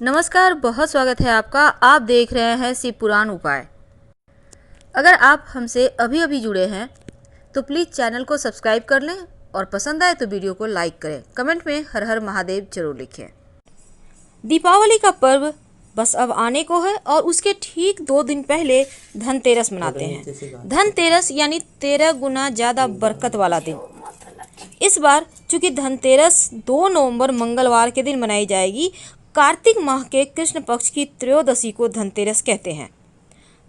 नमस्कार, बहुत स्वागत है आपका। आप देख रहे हैं शिव पुराण उपाय। अगर आप हमसे अभी अभी जुड़े हैं तो प्लीज़ चैनल को सब्सक्राइब कर लें और पसंद आए तो वीडियो को लाइक करें। कमेंट में हर हर महादेव जरूर लिखें। दीपावली का पर्व बस अब आने को है और उसके ठीक 2 दिन पहले धनतेरस मनाते हैं। धनतेरस यानी 13 गुना ज़्यादा बरकत वाला दिन। इस बार चूंकि धनतेरस 2 नवंबर मंगलवार के दिन मनाई जाएगी। कार्तिक माह के कृष्ण पक्ष की त्रयोदशी को धनतेरस कहते हैं।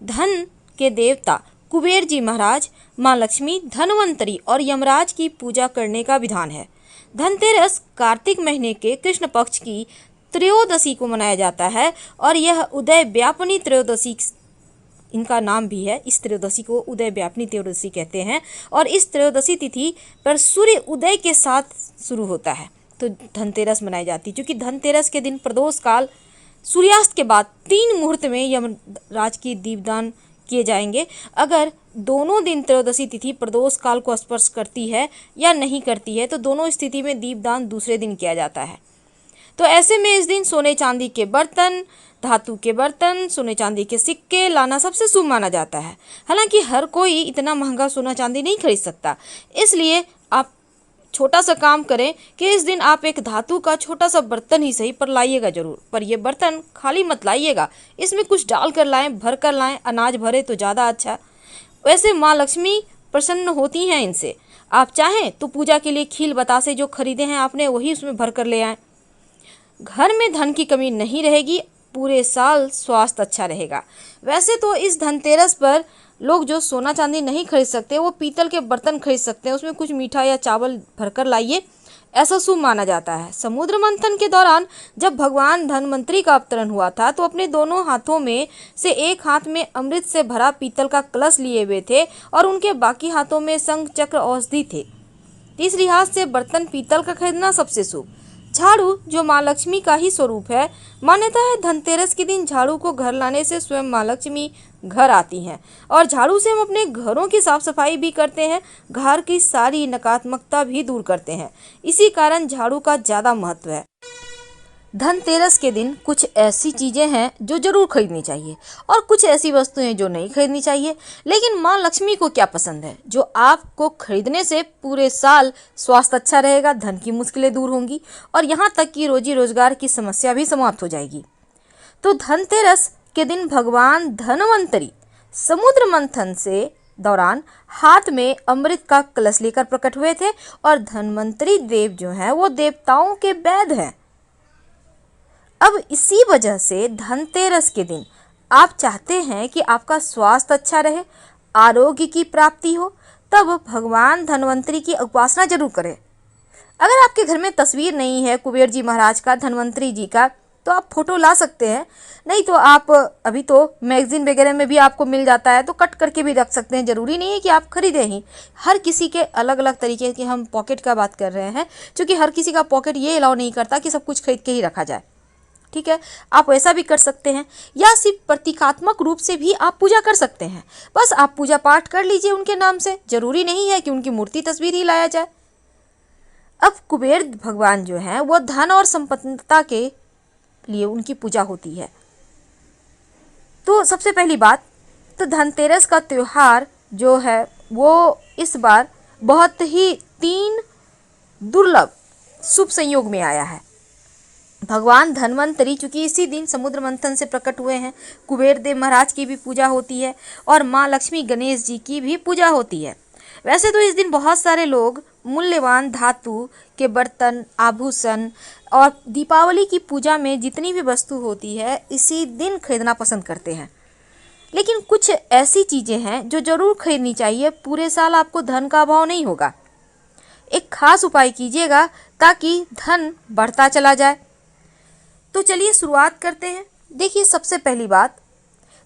धन के देवता कुबेर जी महाराज, माँ लक्ष्मी, धनवंतरी और यमराज की पूजा करने का विधान है। धनतेरस कार्तिक महीने के कृष्ण पक्ष की त्रयोदशी को मनाया जाता है और यह उदय व्यापिनी त्रयोदशी इनका नाम भी है। इस त्रयोदशी को उदय व्यापिनी त्रयोदशी कहते हैं और इस त्रयोदशी तिथि पर सूर्य उदय के साथ शुरू होता है तो धनतेरस मनाई जाती है। क्योंकि धनतेरस के दिन प्रदोष काल सूर्यास्त के बाद 3 मुहूर्त में यमराज की दीपदान किए जाएंगे। अगर दोनों दिन त्रयोदशी तिथि प्रदोष काल को स्पर्श करती है या नहीं करती है तो दोनों स्थिति में दीपदान दूसरे दिन किया जाता है। तो ऐसे में इस दिन सोने चांदी के बर्तन, धातु के बर्तन, सोने चांदी के सिक्के लाना सबसे शुभ माना जाता है। हालांकि हर कोई इतना महंगा सोना चांदी नहीं खरीद सकता, इसलिए आप छोटा सा काम करें कि इस दिन आप एक धातु का छोटा सा बर्तन ही सही पर लाइएगा जरूर। पर यह बर्तन खाली मत लाइएगा, इसमें कुछ डाल कर लाएं, भर कर लाएं। अनाज भरे तो ज़्यादा अच्छा। वैसे माँ लक्ष्मी प्रसन्न होती हैं इनसे। आप चाहें तो पूजा के लिए खील बतासे जो खरीदे हैं आपने वही उसमें भर कर ले आएँ। घर में धन की कमी नहीं रहेगी, पूरे साल स्वास्थ्य अच्छा रहेगा। वैसे तो इस धनतेरस पर लोग जो सोना चांदी नहीं खरीद सकते वो पीतल के बर्तन खरीद सकते हैं, उसमें कुछ मीठा या चावल भरकर लाइए, ऐसा शुभ माना जाता है। समुद्र मंथन के दौरान जब भगवान धनवंतरी का अवतरण हुआ था तो अपने दोनों हाथों में से एक हाथ में अमृत से भरा पीतल का कलश लिए हुए थे और उनके बाकी हाथों में शंख चक्र औषधि थे। इस लिहाज से बर्तन पीतल का खरीदना सबसे शुभ। झाड़ू जो माँ लक्ष्मी का ही स्वरूप है, मान्यता है धनतेरस के दिन झाड़ू को घर लाने से स्वयं माँ लक्ष्मी घर आती हैं और झाड़ू से हम अपने घरों की साफ सफाई भी करते हैं, घर की सारी नकारात्मकता भी दूर करते हैं। इसी कारण झाड़ू का ज़्यादा महत्व है। धनतेरस के दिन कुछ ऐसी चीज़ें हैं जो जरूर खरीदनी चाहिए और कुछ ऐसी वस्तुएं जो नहीं खरीदनी चाहिए। लेकिन माँ लक्ष्मी को क्या पसंद है जो आपको खरीदने से पूरे साल स्वास्थ्य अच्छा रहेगा, धन की मुश्किलें दूर होंगी और यहाँ तक कि रोजी रोजगार की समस्या भी समाप्त हो जाएगी। तो धनतेरस के दिन भगवान धनवंतरी समुद्र मंथन से दौरान हाथ में अमृत का कलश लेकर प्रकट हुए थे और धनवंतरी देव जो हैं वो देवताओं के वैद्य हैं। अब इसी वजह से धनतेरस के दिन आप चाहते हैं कि आपका स्वास्थ्य अच्छा रहे, आरोग्य की प्राप्ति हो, तब भगवान धनवंतरी की उपासना जरूर करें। अगर आपके घर में तस्वीर नहीं है कुबेर जी महाराज का, धनवंतरी जी का, तो आप फोटो ला सकते हैं। नहीं तो आप अभी तो मैगजीन वगैरह में भी आपको मिल जाता है तो कट करके भी रख सकते हैं। ज़रूरी नहीं है कि आप खरीदें ही। हर किसी के अलग अलग तरीके के, हम पॉकेट का बात कर रहे हैं, क्योंकि हर किसी का पॉकेट ये अलाउ नहीं करता कि सब कुछ खरीद के ही रखा जाए। ठीक है, आप वैसा भी कर सकते हैं या सिर्फ प्रतीकात्मक रूप से भी आप पूजा कर सकते हैं। बस आप पूजा पाठ कर लीजिए उनके नाम से, जरूरी नहीं है कि उनकी मूर्ति तस्वीर ही लाया जाए। अब कुबेर भगवान जो हैं वो धन और संपन्नता के लिए उनकी पूजा होती है। तो सबसे पहली बात तो धनतेरस का त्यौहार जो है वो इस बार बहुत ही 3 दुर्लभ शुभ संयोग में आया है। भगवान धनवंतरी चूंकि इसी दिन समुद्र मंथन से प्रकट हुए हैं, कुबेर देव महाराज की भी पूजा होती है और माँ लक्ष्मी गणेश जी की भी पूजा होती है। वैसे तो इस दिन बहुत सारे लोग मूल्यवान धातु के बर्तन, आभूषण और दीपावली की पूजा में जितनी भी वस्तु होती है इसी दिन खरीदना पसंद करते हैं। लेकिन कुछ ऐसी चीज़ें हैं जो जरूर खरीदनी चाहिए, पूरे साल आपको धन का अभाव नहीं होगा। एक खास उपाय कीजिएगा ताकि धन बढ़ता चला जाए। तो चलिए शुरुआत करते हैं। देखिए, सबसे पहली बात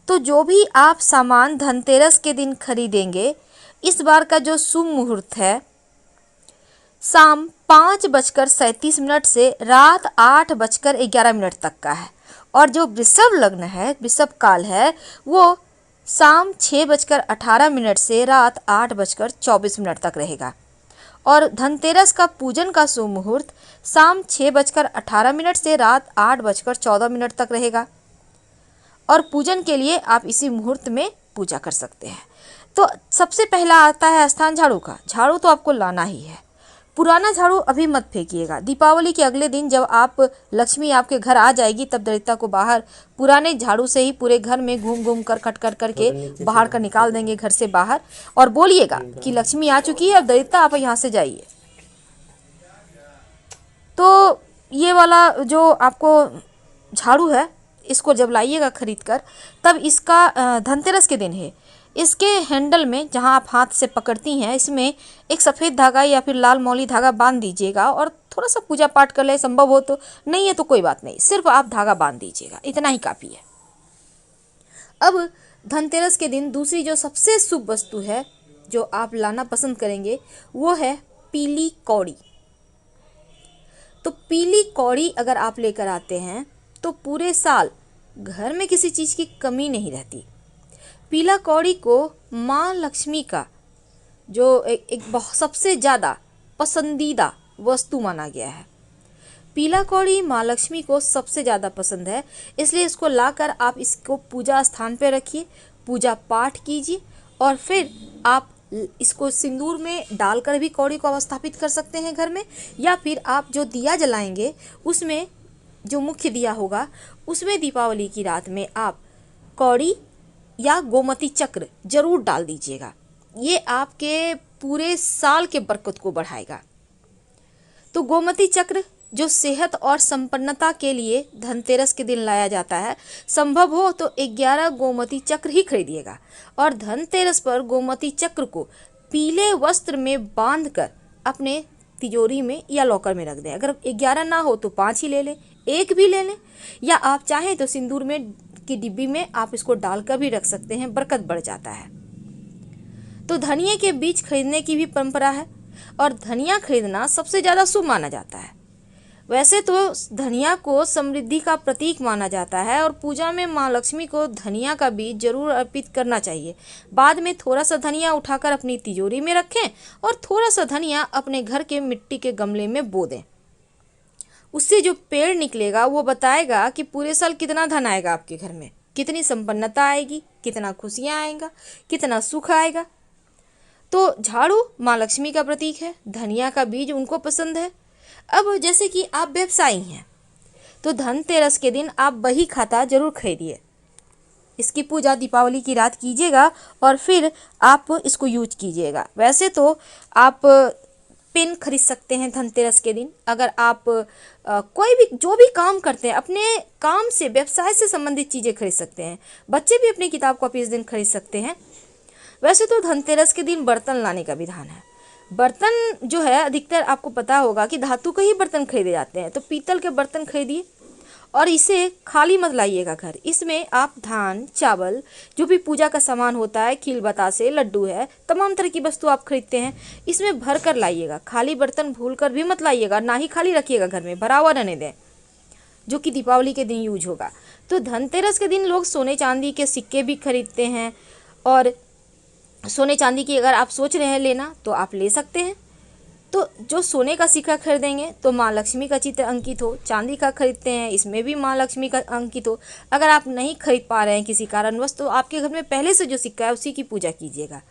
तो जो भी आप सामान धनतेरस के दिन खरीदेंगे, इस बार का जो शुभ मुहूर्त है शाम 5:37 से रात 8:11 तक का है और जो वृषभ लग्न है, वृषभ काल है, वो शाम 6:18 से रात 8:24 तक रहेगा और धनतेरस का पूजन का शुभ मुहूर्त शाम 6:18 से रात 8:14 तक रहेगा और पूजन के लिए आप इसी मुहूर्त में पूजा कर सकते हैं। तो सबसे पहला आता है स्थान झाड़ू का। झाड़ू तो आपको लाना ही है। पुराना झाड़ू अभी मत फेंकिएगा। दीपावली के अगले दिन जब आप लक्ष्मी आपके घर आ जाएगी तब दरिद्रता को बाहर पुराने झाड़ू से ही पूरे घर में घूम घूम कर खट कर करके बाहर का निकाल देंगे घर से बाहर और बोलिएगा कि लक्ष्मी आ चुकी है, अब दरिद्रता आप यहाँ से जाइए। तो ये वाला जो आपको झाड़ू है इसको जब लाइएगा खरीद कर, तब इसका धनतेरस के दिन है, इसके हैंडल में जहां आप हाथ से पकड़ती हैं इसमें एक सफ़ेद धागा या फिर लाल मौली धागा बांध दीजिएगा और थोड़ा सा पूजा पाठ कर ले, संभव हो तो, नहीं है तो कोई बात नहीं, सिर्फ आप धागा बांध दीजिएगा, इतना ही काफ़ी है। अब धनतेरस के दिन दूसरी जो सबसे शुभ वस्तु है जो आप लाना पसंद करेंगे वो है पीली कौड़ी। तो पीली कौड़ी अगर आप लेकर आते हैं तो पूरे साल घर में किसी चीज़ की कमी नहीं रहती। पीला कौड़ी को माँ लक्ष्मी का जो एक सबसे ज़्यादा पसंदीदा वस्तु माना गया है। पीला कौड़ी माँ लक्ष्मी को सबसे ज़्यादा पसंद है, इसलिए इसको लाकर आप इसको पूजा स्थान पर रखिए, पूजा पाठ कीजिए और फिर आप इसको सिंदूर में डालकर भी कौड़ी को अवस्थापित कर सकते हैं घर में, या फिर आप जो दिया जलाएंगे उसमें जो मुख्य दिया होगा उसमें दीपावली की रात में आप कौड़ी या गोमती चक्र जरूर डाल दीजिएगा। ये आपके पूरे साल के बरकत को बढ़ाएगा। तो गोमती चक्र जो सेहत और संपन्नता के लिए धनतेरस के दिन लाया जाता है, संभव हो तो 11 गोमती चक्र ही खरीदिएगा और धनतेरस पर गोमती चक्र को पीले वस्त्र में बांधकर अपने तिजोरी में या लॉकर में रख दें। अगर 11 ना हो तो 5 ही ले लें, 1 भी ले लें, या आप चाहें तो सिंदूर में की डिब्बी में आप इसको डालकर भी रख सकते हैं, बरकत बढ़ जाता है। तो धनिया के बीज खरीदने की भी परंपरा है और धनिया खरीदना सबसे ज़्यादा शुभ माना जाता है। वैसे तो धनिया को समृद्धि का प्रतीक माना जाता है और पूजा में माँ लक्ष्मी को धनिया का बीज जरूर अर्पित करना चाहिए। बाद में थोड़ा सा धनिया उठाकर अपनी तिजोरी में रखें और थोड़ा सा धनिया अपने घर के मिट्टी के गमले में बो दें। उससे जो पेड़ निकलेगा वो बताएगा कि पूरे साल कितना धन आएगा आपके घर में, कितनी संपन्नता आएगी, कितना खुशियाँ आएगा, कितना सुख आएगा। तो झाड़ू माँ लक्ष्मी का प्रतीक है, धनिया का बीज उनको पसंद है। अब जैसे कि आप व्यवसायी हैं तो धनतेरस के दिन आप बही खाता जरूर खरीदिए। इसकी पूजा दीपावली की रात कीजिएगा और फिर आप इसको यूज कीजिएगा। वैसे तो आप पेन खरीद सकते हैं धनतेरस के दिन। अगर आप कोई भी जो भी काम करते हैं अपने काम से, व्यवसाय से संबंधित चीज़ें खरीद सकते हैं। बच्चे भी अपनी किताब कॉपी इस दिन खरीद सकते हैं। वैसे तो धनतेरस के दिन बर्तन लाने का विधान है। बर्तन जो है अधिकतर आपको पता होगा कि धातु के ही बर्तन खरीदे जाते हैं, तो पीतल के बर्तन खरीदिए और इसे खाली मत लाइएगा घर। इसमें आप धान, चावल, जो भी पूजा का सामान होता है, खील बतासे, लड्डू है, तमाम तरह की वस्तु आप खरीदते हैं, इसमें भर कर लाइएगा। खाली बर्तन भूल कर भी मत लाइएगा, ना ही खाली रखिएगा घर में, भरा हुआ रहने दें, जो कि दीपावली के दिन यूज होगा। तो धनतेरस के दिन लोग सोने चांदी के सिक्के भी खरीदते हैं और सोने चांदी की अगर आप सोच रहे हैं लेना तो आप ले सकते हैं। तो जो सोने का सिक्का खरीदेंगे तो माँ लक्ष्मी का चित्र अंकित हो, चांदी का खरीदते हैं इसमें भी माँ लक्ष्मी का अंकित हो। अगर आप नहीं खरीद पा रहे हैं किसी कारणवश तो आपके घर में पहले से जो सिक्का है उसी की पूजा कीजिएगा,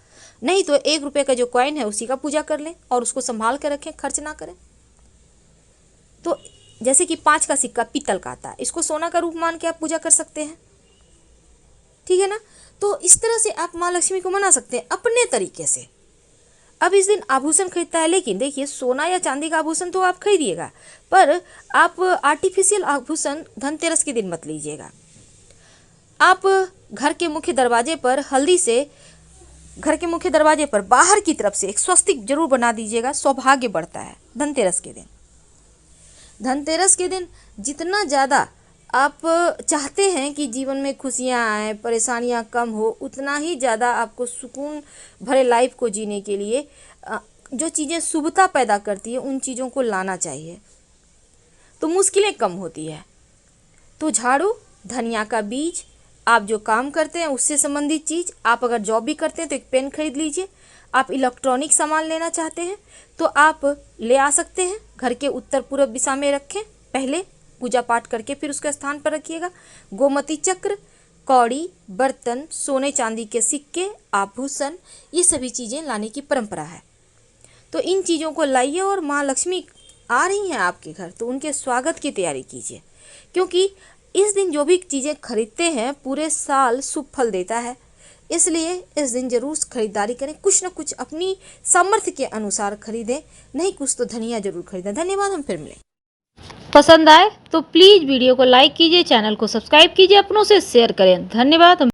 नहीं तो 1 रुपये का जो कॉइन है उसी का पूजा कर लें और उसको संभाल कर रखें, खर्च ना करें। तो जैसे कि 5 का सिक्का पीतल का आता है, इसको सोना का रूप मान के आप पूजा कर सकते हैं, ठीक है ना। तो इस तरह से आप माँ लक्ष्मी को मना सकते हैं अपने तरीके से। अब इस दिन आभूषण खरीदता है, लेकिन देखिए सोना या चांदी का आभूषण तो आप खरीदिएगा, पर आप आर्टिफिशियल आभूषण धनतेरस के दिन मत लीजिएगा। आप घर के मुख्य दरवाजे पर हल्दी से घर के मुख्य दरवाजे पर बाहर की तरफ से एक स्वस्तिक जरूर बना दीजिएगा, सौभाग्य बढ़ता है धनतेरस के दिन। धनतेरस के दिन जितना ज़्यादा आप चाहते हैं कि जीवन में खुशियाँ आएँ, परेशानियाँ कम हो, उतना ही ज़्यादा आपको सुकून भरे लाइफ को जीने के लिए जो चीज़ें शुभता पैदा करती है उन चीज़ों को लाना चाहिए, तो मुश्किलें कम होती है। तो झाड़ू, धनिया का बीज, आप जो काम करते हैं उससे संबंधित चीज़, आप अगर जॉब भी करते हैं तो एक पेन खरीद लीजिए। आप इलेक्ट्रॉनिक सामान लेना चाहते हैं तो आप ले आ सकते हैं। घर के उत्तर पूर्व दिशा में रखें, पहले पूजा पाठ करके फिर उसके स्थान पर रखिएगा। गोमती चक्र, कौड़ी, बर्तन, सोने चांदी के सिक्के, आभूषण, ये सभी चीज़ें लाने की परंपरा है। तो इन चीज़ों को लाइए और माँ लक्ष्मी आ रही हैं आपके घर तो उनके स्वागत की तैयारी कीजिए, क्योंकि इस दिन जो भी चीज़ें खरीदते हैं पूरे साल शुभ फल देता है। इसलिए इस दिन जरूर खरीदारी करें, कुछ न कुछ अपनी सामर्थ्य के अनुसार खरीदें, नहीं कुछ तो धनिया जरूर खरीदें। धन्यवाद, हम फिर मिलें। पसंद आए तो प्लीज़ वीडियो को लाइक कीजिए, चैनल को सब्सक्राइब कीजिए, अपनों से शेयर करें। धन्यवाद।